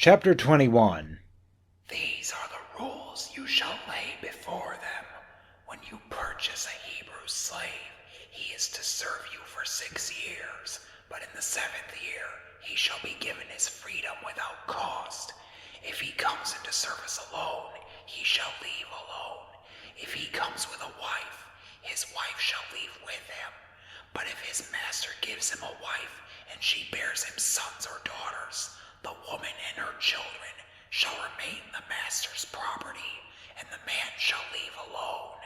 Chapter 21. These are the rules you shall lay before them. When you purchase a Hebrew slave, he is to serve you for 6 years, but in the 7th year he shall be given his freedom without cost. If he comes into service alone, he shall leave alone. If he comes with a wife, his wife shall leave with him. But if his master gives him a wife, and she bears him sons or daughters, the woman and her children shall remain the master's property, and the man shall leave alone.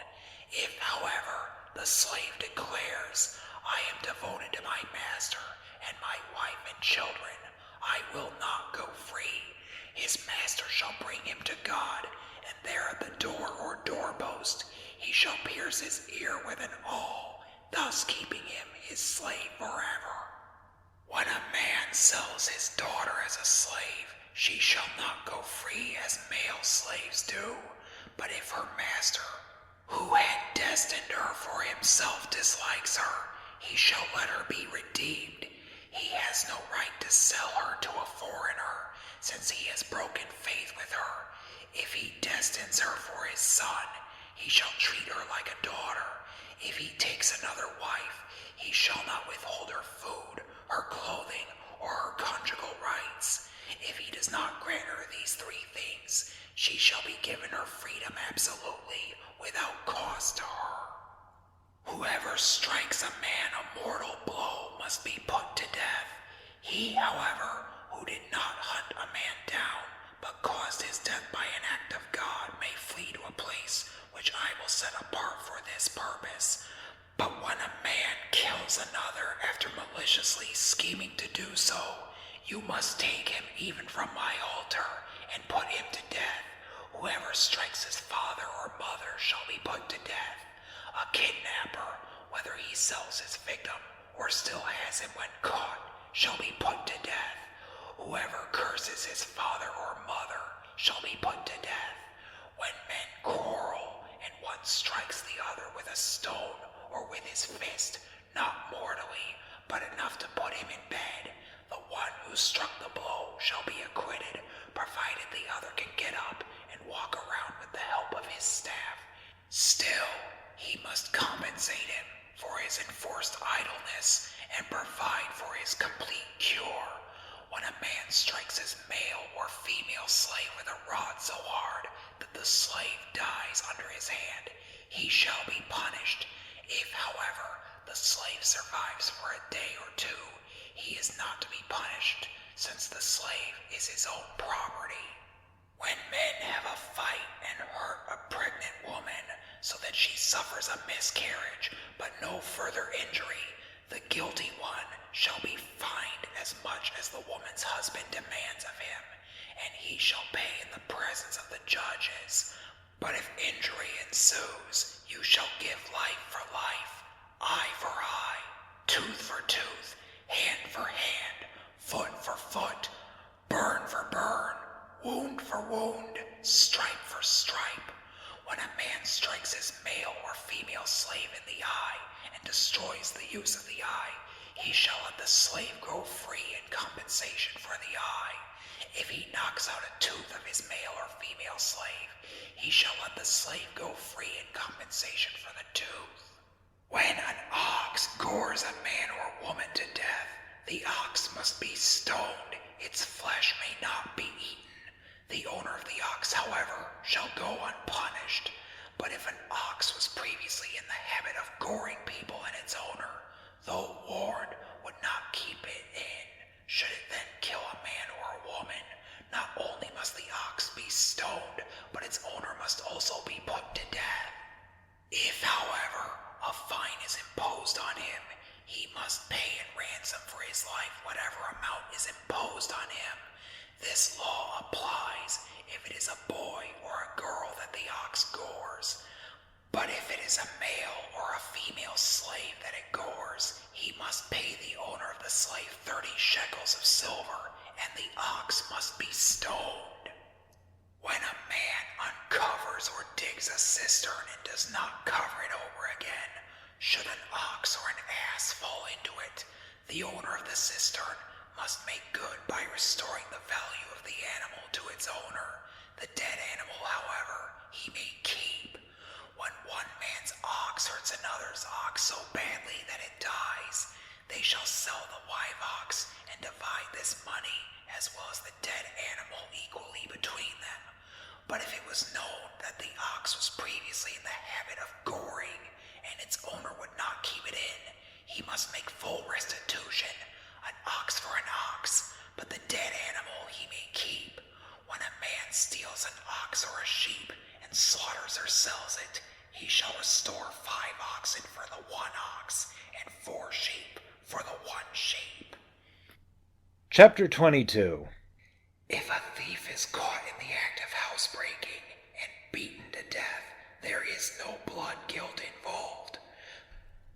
If, however, the slave declares, I am devoted to my master and my wife and children, I will not go free, his master shall bring him to God, and there at the door or doorpost he shall pierce his ear with an awl, thus keeping him his slave forever. When a man sells his daughter as a slave, she shall not go free as male slaves do. But if her master, who had destined her for himself, dislikes her, he shall let her be redeemed. He has no right to sell her to a foreigner, since he has broken faith with her. If he destines her for his son, he shall treat her like a daughter. If he takes another wife, he shall not withhold her food, her clothing, or her conjugal rights. If he does not grant her these 3 things, she shall be given her freedom absolutely, without cost to her. Whoever strikes a man a mortal blow must be put to death. He, however, who did not hunt a man down, but caused his death by an act of God, may flee to a place which I will set apart for this purpose. But when a man kills another after maliciously scheming to do so, you must take him even from my altar and put him to death. Whoever strikes his father or mother shall be put to death. A kidnapper, whether he sells his victim or still has him when caught, shall be put to death. Whoever curses his father or mother shall be put to death. When men quarrel and one strikes the other with a stone or with his fist, not mortally, but enough to put him in bed, the one who struck the blow shall be acquitted, provided the other can get up and walk around with the help of his staff. Still, he must compensate him for his enforced idleness and provide for his complete cure. When a man strikes his male or female slave with a rod so hard that the slave dies under his hand, he shall be punished. If, however, the slave survives for a day or 2, he is not to be punished, since the slave is his own property. When men have a fight and hurt a pregnant woman so that she suffers a miscarriage but no further injury, the guilty one shall be fined as much as the woman's husband demands of him, and he shall pay in the presence of the judges. But if injury ensues, you shall give life for life, eye for eye, tooth for tooth, hand for hand, foot for foot, burn for burn, wound for wound, stripe for stripe. When a man strikes his male or female slave in the eye and destroys the use of the eye, he shall let the slave go free in compensation for the eye. If he knocks out a tooth of his male or female slave, he shall let the slave go free in compensation for the tooth. When an ox gores a man or woman to death, the ox must be stoned. Its flesh may not be eaten. The owner of the ox, however, shall go unpunished. But if an ox was previously in the habit of goring people and its owner, though warned, would not keep it in, should it then kill a man or a woman, not only must the ox be stoned, but its owner must also be put to death. If, however, a fine is imposed on him, he must pay in ransom for his life whatever amount is imposed on him. This law applies if it is a boy or a girl that the ox gores. But if it is a male or a female slave that it gores, he must pay the owner of the slave 30 shekels of silver, and the ox must be stoned. When a man uncovers or digs a cistern and does not cover it over again, should an ox or an ass fall into it, the owner of the cistern must make good by restoring the value of the animal his owner. The dead animal, however, he may keep. When one man's ox hurts another's ox so badly that it dies, they shall sell the live ox and divide this money as well as the dead animal equally between them. But if it was known that the ox was previously in the habit of goring, and its owner would not keep it in, he must make full restitution, an ox for an ox, but the dead animal he may keep. When a man steals an ox or a sheep and slaughters or sells it, he shall restore 5 oxen for the 1 ox, and 4 sheep for the 1 sheep. Chapter 22. If a thief is caught in the act of housebreaking and beaten to death, there is no blood guilt involved.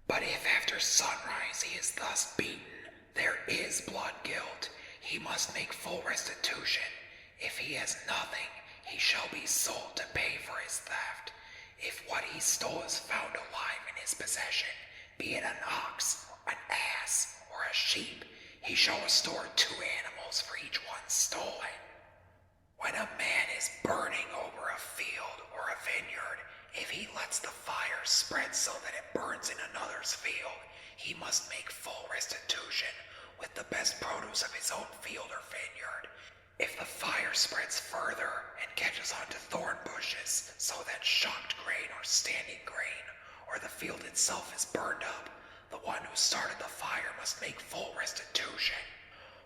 But if after sunrise he is thus beaten, there is blood guilt. He must make full restitution. If he has nothing, he shall be sold to pay for his theft. If what he stole is found alive in his possession, be it an ox, an ass, or a sheep, he shall restore 2 animals for each one stolen. When a man is burning over a field or a vineyard, if he lets the fire spread so that it burns in another's field, he must make full restitution with the best produce of his own field or vineyard. If the fire spreads further and catches onto thorn bushes so that shocked grain or standing grain, or the field itself is burned up, the one who started the fire must make full restitution.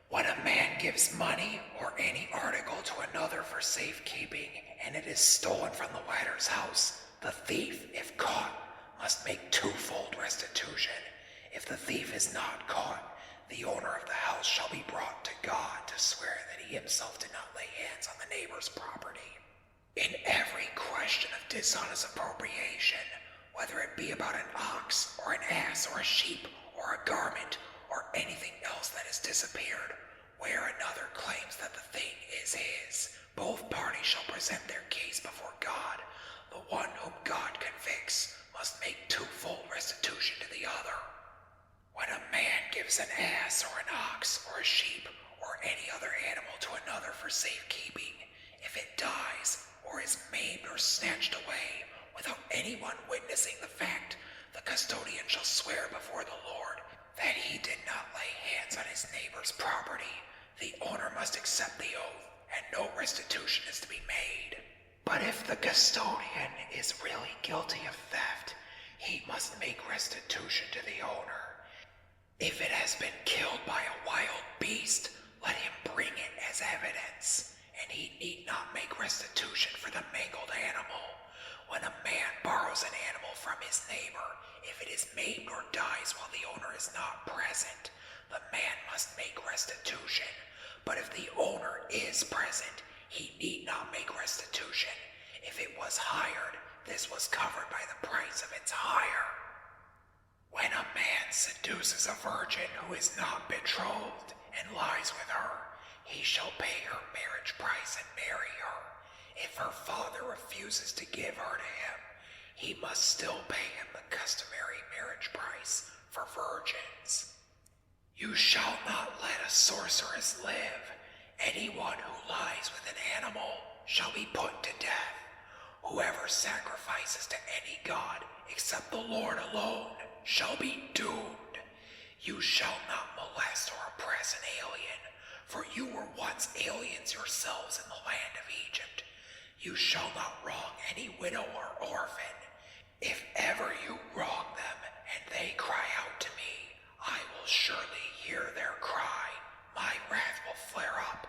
When a man gives money or any article to another for safekeeping, and it is stolen from the latter's house, the thief, if caught, must make 2-fold restitution. If the thief is not caught, the owner of the house shall be brought to God to swear that he himself did not lay hands on the neighbor's property. In every question of dishonest appropriation, whether it be about an ox or an ass or a sheep or a garment or anything else that has disappeared, where another claims that the thing is his, both parties shall present their case before God. The one whom God convicts must make 2-fold restitution to the other. When a man gives an ass or an ox or a sheep or any other animal to another for safekeeping, if it dies or is maimed or snatched away without anyone witnessing the fact, the custodian shall swear before the Lord that he did not lay hands on his neighbor's property. The owner must accept the oath, and no restitution is to be made. But if the custodian is really guilty of theft, he must make restitution to the owner. If it has been killed by a wild beast, let him bring it as evidence, and he need not make restitution for the mangled animal. When a man borrows an animal from his neighbor, if it is maimed or dies while the owner is not present, the man must make restitution. But if the owner is present, he need not make restitution. If it was hired, this was covered by the price of its hire. When a man seduces a virgin who is not betrothed and lies with her, he shall pay her marriage price and marry her. If her father refuses to give her to him, he must still pay him the customary marriage price for virgins. You shall not let a sorceress live. Anyone who lies with an animal shall be put to death. Whoever sacrifices to any god except the Lord alone shall be doomed. You shall not molest or oppress an alien, for you were once aliens yourselves in the land of Egypt. You shall not wrong any widow or orphan. If ever you wrong them and they cry out to me, I will surely hear their cry. My wrath will flare up,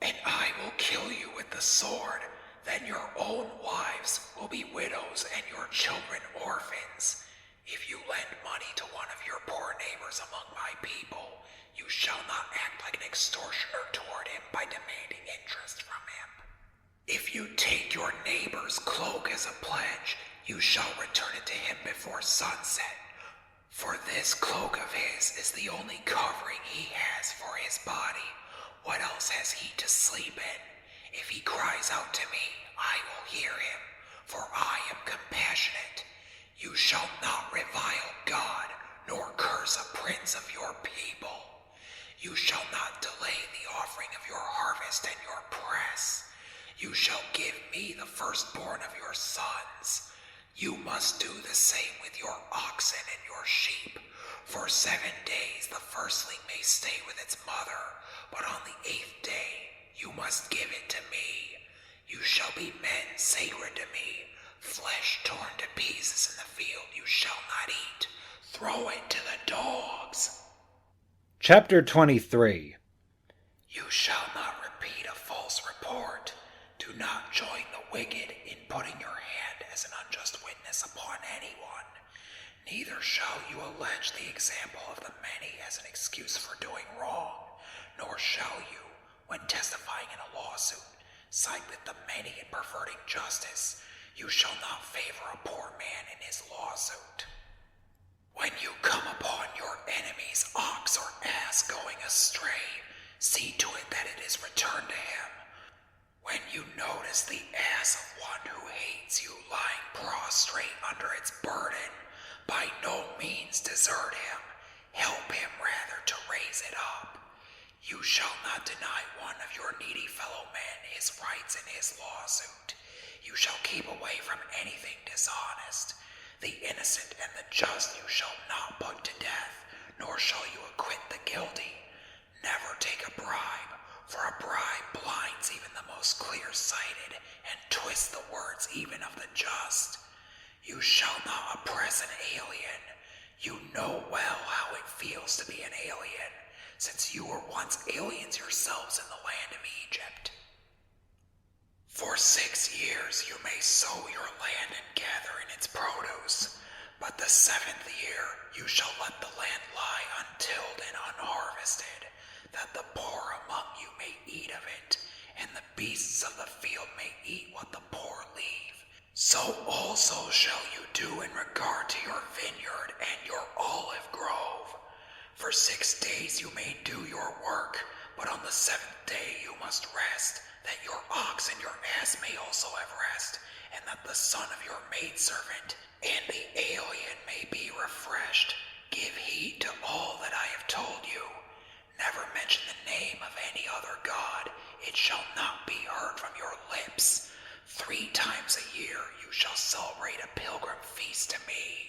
and I will kill you with the sword. Then your own wives will be widows and your children orphans. If you lend money to one of your poor neighbors among my people, you shall not act like an extortioner toward him by demanding interest from him. If you take your neighbor's cloak as a pledge, you shall return it to him before sunset. For this cloak of his is the only covering he has for his body. What else has he to sleep in? If he cries out to me, I will hear him, for I am compassionate. You shall not revile God, nor curse a prince of your people. You shall not delay the offering of your harvest and your press. You shall give me the firstborn of your sons. You must do the same with your oxen and your sheep. For 7 days the firstling may stay with its mother, but on the 8th day you must give it to me. You shall be men sacred to me. Flesh torn to pieces in the field you shall not eat. Throw it to the dogs. Chapter 23. You shall not repeat a false report. Do not join the wicked in putting your hand as an unjust witness upon anyone. Neither shall you allege the example of the many as an excuse for doing wrong, nor shall you, when testifying in a lawsuit, side with the many in perverting justice. You shall not favor a poor man in his lawsuit. When you come upon your enemy's ox or ass going astray, see to it that it is returned to him. When you notice the ass of one who hates you lying prostrate under its burden, by no means desert him. Help him rather to raise it up. You shall not deny one of your needy fellow men his rights in his lawsuit. You shall keep away from anything dishonest. The innocent and the just you shall not put to death, nor shall you acquit the guilty. Never take a bribe, for a bribe blinds even the most clear-sighted and twists the words even of the just. You shall not oppress an alien. You know well how it feels to be an alien, since you were once aliens yourselves in the land of Egypt. For 6 years you may sow your land and gather in its produce, but the 7th year you shall let the land lie untilled and unharvested, that the poor among you may eat of it, and the beasts of the field may eat what the poor leave. So also shall you do in regard to your vineyard and your olive grove. For 6 days you may do your work, but on the 7th day you must rest, that your ox and your ass may also have rest, and that the son of your maidservant and the alien may be refreshed. Give heed to all that I have told you. Never mention the name of any other god. It shall not be heard from your lips. 3 times a year you shall celebrate a pilgrim feast to me.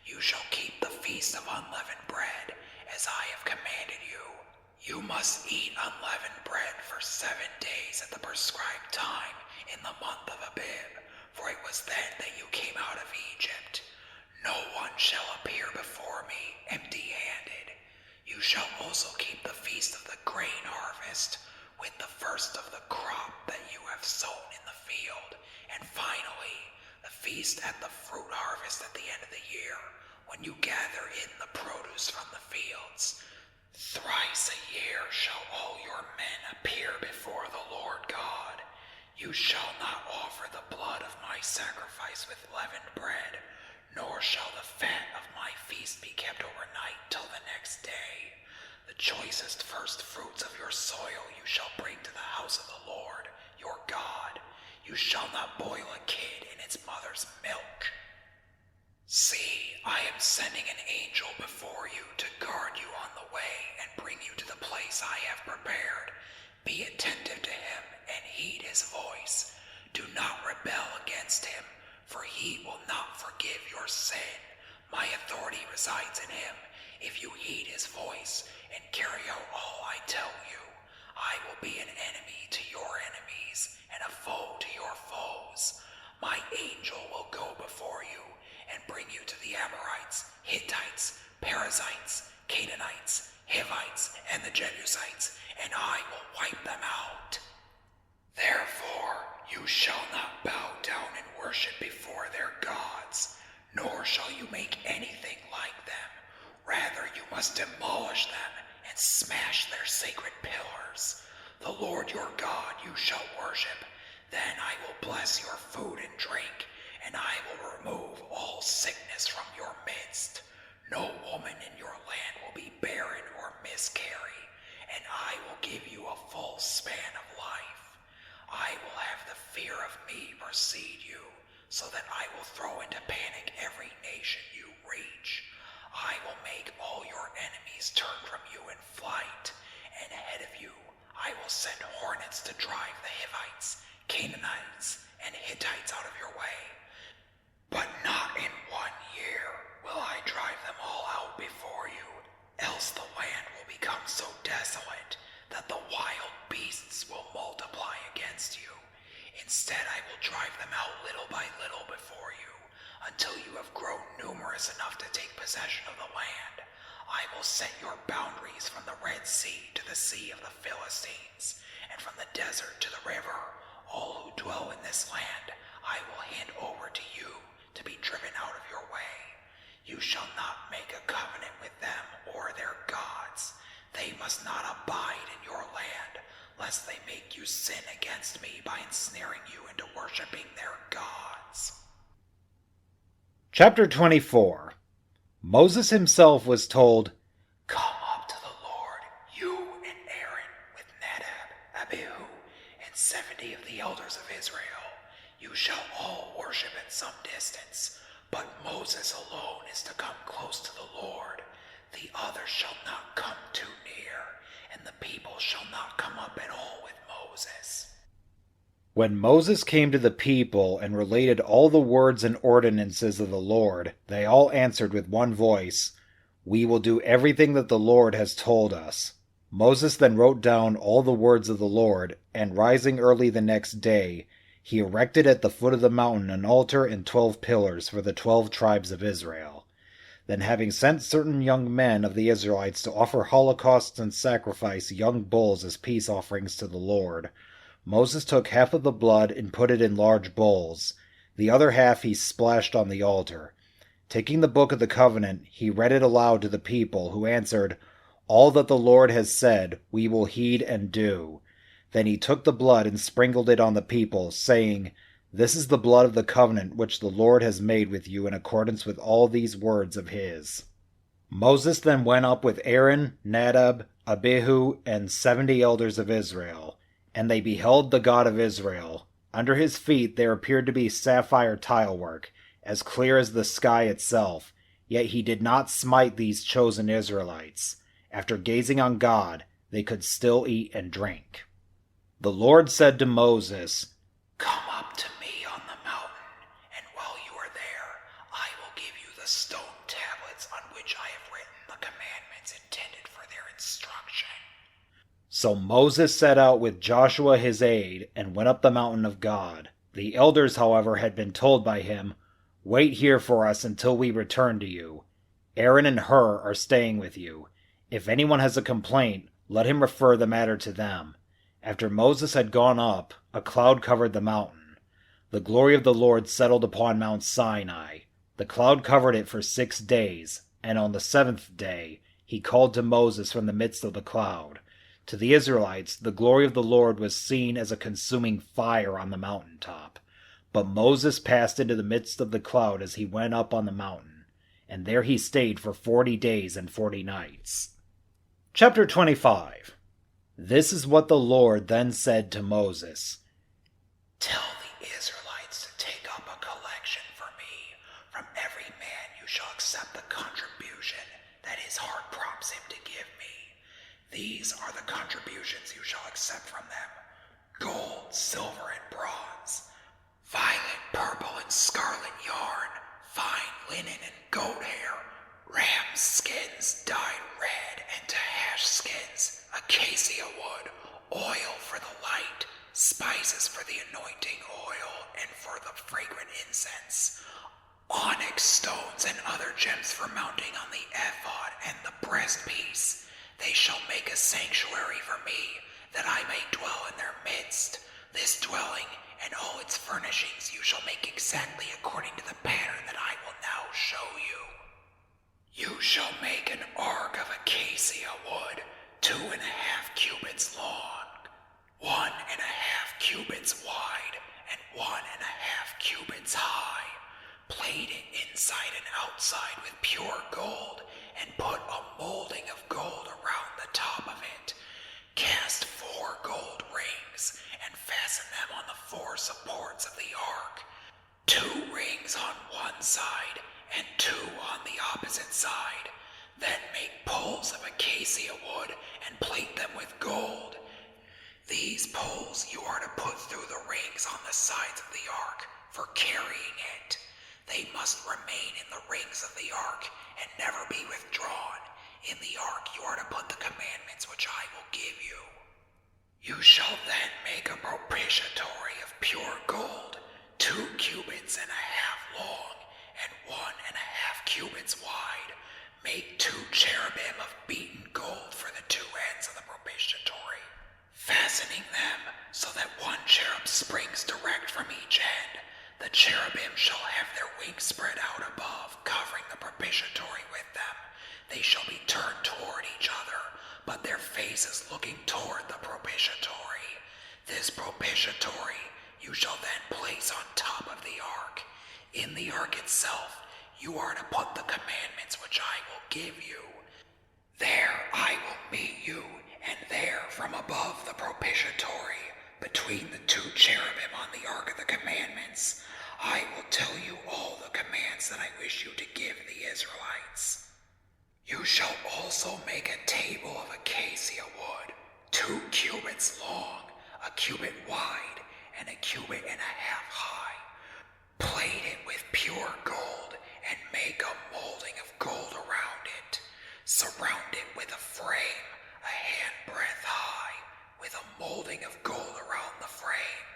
You shall keep the feast of unleavened bread, as I have commanded you. You must eat unleavened bread for 7 days at the prescribed time in the month of Abib, for it was then that you came out of Egypt. No one shall appear before me empty-handed. You shall also keep the feast of the grain harvest, with the first of the crop that you have sown in the field, and finally the feast at the fruit harvest at the end of the year, when you gather in the produce from the fields. Thrice a year shall all your men appear before the Lord God. You shall not offer the blood of my sacrifice with leavened bread, nor shall the fat of my feast be kept overnight till the next day. The choicest first fruits of your soil you shall bring to the house of the Lord, your God. You shall not boil a kid in its mother's milk. See, I am sending an angel before you to guard you on the way and bring you to the place I have prepared. Be attentive to him and heed his voice. Do not rebel against him, for he will not forgive your sin. My authority resides in him. If you heed his voice and carry out all I tell you, I will be an enemy to your enemies and a foe to your foes. My angel will go before you and bring you to the Amorites, Hittites, Perizzites, Canaanites, Hivites, and the Jebusites, and I will wipe them out. Therefore, you shall not bow down and worship before their gods, nor shall you make anything like them. Rather, you must demolish them and smash their sacred pillars. The Lord your God you shall worship. Then I will bless your food and drink, and I will remove all sickness from your midst. No woman in your land will be barren or miscarry, and I will give you a full span of life. I will have the fear of me precede you, so that I will throw into panic every nation you reach. I will make all your enemies turn from you in flight, and ahead of you I will send hornets to drive the Hivites, Canaanites, and Hittites out of your way. But not in 1 year will I drive them all out before you, else the land will become so desolate that the wild beasts will multiply against you. Instead, I will drive them out little by little before you, until you have grown numerous enough to take possession of the land. I will set your boundaries from the Red Sea to the Sea of the Philistines, and from the desert to the river. All who dwell in this land I will hand over to you to be driven out of your way. You shall not make a covenant with them or their gods. They must not abide in your land, lest they make you sin against me by ensnaring you into worshiping their gods. Chapter 24. Moses himself was told, Come up to the Lord, you and Aaron, with Nadab, Abihu, and 70 of the elders of Israel. You shall all worship at some distance, but Moses alone is to come close to the Lord. The others shall not come too near, and the people shall not come up at all with Moses. When Moses came to the people and related all the words and ordinances of the Lord, they all answered with one voice, We will do everything that the Lord has told us. Moses then wrote down all the words of the Lord, and rising early the next day, he erected at the foot of the mountain an altar and 12 pillars for the 12 tribes of Israel. Then having sent certain young men of the Israelites to offer holocausts and sacrifice young bulls as peace offerings to the Lord, Moses took half of the blood and put it in large bowls. The other half he splashed on the altar. Taking the book of the covenant, he read it aloud to the people, who answered, All that the Lord has said, we will heed and do. Then he took the blood and sprinkled it on the people, saying, This is the blood of the covenant which the Lord has made with you in accordance with all these words of his. Moses then went up with Aaron, Nadab, Abihu, and 70 elders of Israel. And they beheld the God of Israel. Under his feet there appeared to be sapphire tilework, as clear as the sky itself. Yet he did not smite these chosen Israelites. After gazing on God, they could still eat and drink. The Lord said to Moses, Come up to me on the mountain, and while you are there, I will give you the stone tablets on which I have written the commandments intended for their instruction. So Moses set out with Joshua his aide, and went up the mountain of God. The elders, however, had been told by him, Wait here for us until we return to you. Aaron and Hur are staying with you. If anyone has a complaint, let him refer the matter to them. After Moses had gone up, a cloud covered the mountain. The glory of the Lord settled upon Mount Sinai. The cloud covered it for 6 days, and on the 7th day he called to Moses from the midst of the cloud. To the Israelites, the glory of the Lord was seen as a consuming fire on the mountain top. But Moses passed into the midst of the cloud as he went up on the mountain, and there he stayed for 40 days and 40 nights. Chapter 25. This is what the Lord then said to Moses. Tell the Israelites to take up a collection for me. From every man you shall accept the contribution that his heart prompts him to give me. These are the contributions you shall accept from them: gold, silver, and bronze, violet, purple, and scarlet yarn, fine linen and goat hair, ram skins dyed red, and tahash skins, acacia wood, oil for the light, spices for the anointing oil and for the fragrant incense, onyx stones and other gems for mounting on the ephod and the breastpiece. They shall make a sanctuary for me, that I may dwell in their midst. This dwelling and all its furnishings you shall make exactly according to the pattern that I will now show you. You shall make an ark of acacia wood, 2.5 cubits long, 1.5 cubits wide, and 1.5 cubits high. Plate it inside and outside with pure gold, and put a molding of gold around the top of it. Cast 4 gold rings, and fasten them on the 4 supports of the ark. 2 rings on one side, and 2 on the opposite side. Then make poles of acacia wood, and plate them with gold. These poles you are to put through the rings on the sides of the ark for carrying it. They must remain in the rings of the ark and never be withdrawn. In the ark you are to put the commandments which I will give you. You shall then make a propitiatory of pure gold, 2 cubits and a half long, and 1.5 cubits wide. Make 2 cherubim of beaten gold for the 2 ends of the propitiatory, fastening them so that 1 cherub springs direct from each end. The cherubim shall have their wings spread out above, covering the propitiatory with them. They shall be turned toward each other, but their faces looking toward the propitiatory. This propitiatory you shall then place on top of the ark. In the ark itself you are to put the commandments which I will give you. There I will meet you, and there from above the propitiatory, between the 2 cherubim on the ark of the commandments, I will tell you all the commands that I wish you to give the Israelites. You shall also make a table of acacia wood, 2 cubits long, 1 cubit wide, and 1.5 cubits high. Plate it with pure gold, and make a molding of gold around it. Surround it with a frame, a handbreadth high, with a molding of gold around the frame.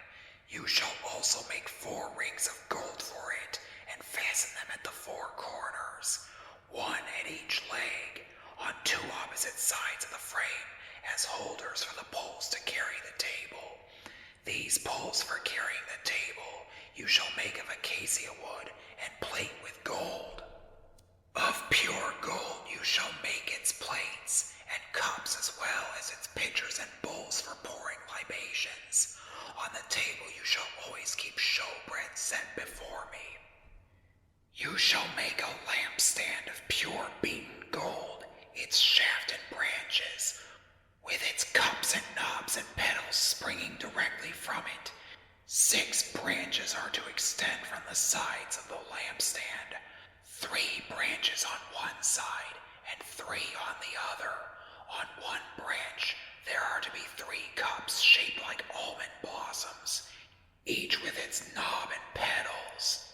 You shall also make 4 rings of gold for it, and fasten them at the 4 corners, 1 at each leg, on 2 opposite sides of the frame, as holders for the poles to carry the table. These poles for carrying the table you shall make of acacia wood, and plate with gold. Of pure gold you shall make its plates, and cups as well as its pitchers and bowls for pouring libations. On the table you shall always keep showbread set before me. You shall make a lampstand of pure beaten gold, its shaft and branches, with its cups and knobs and petals springing directly from it. 6 branches are to extend from the sides of the lampstand, 3 branches on one side and 3 on the other. On one branch there are to be 3 cups shaped like almond blossoms, each with its knob and petals.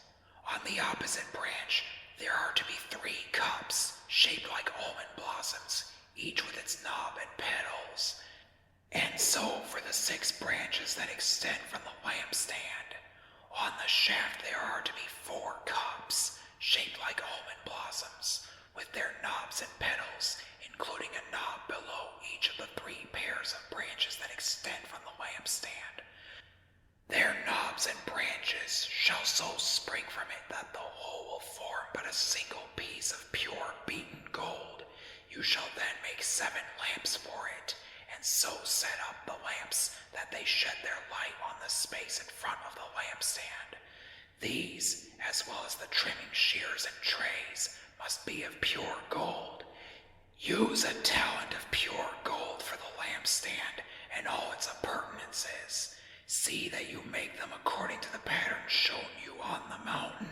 On the opposite branch there are to be 3 cups shaped like almond blossoms, each with its knob and petals. And so for the 6 branches that extend from the lampstand. On the shaft there are to be 4 cups shaped like almond blossoms, with their knobs and petals, including a knob below each of the 3 pairs of branches that extend from the lampstand. Their knobs and branches shall so spring from it that the whole will form but a single piece of pure beaten gold. You shall then make 7 lamps for it, and so set up the lamps that they shed their light on the space in front of the lampstand. These, as well as the trimming shears and trays, must be of pure gold. Use a talent of pure gold for the lampstand and all its appurtenances. See that you make them according to the pattern shown you on the mountain.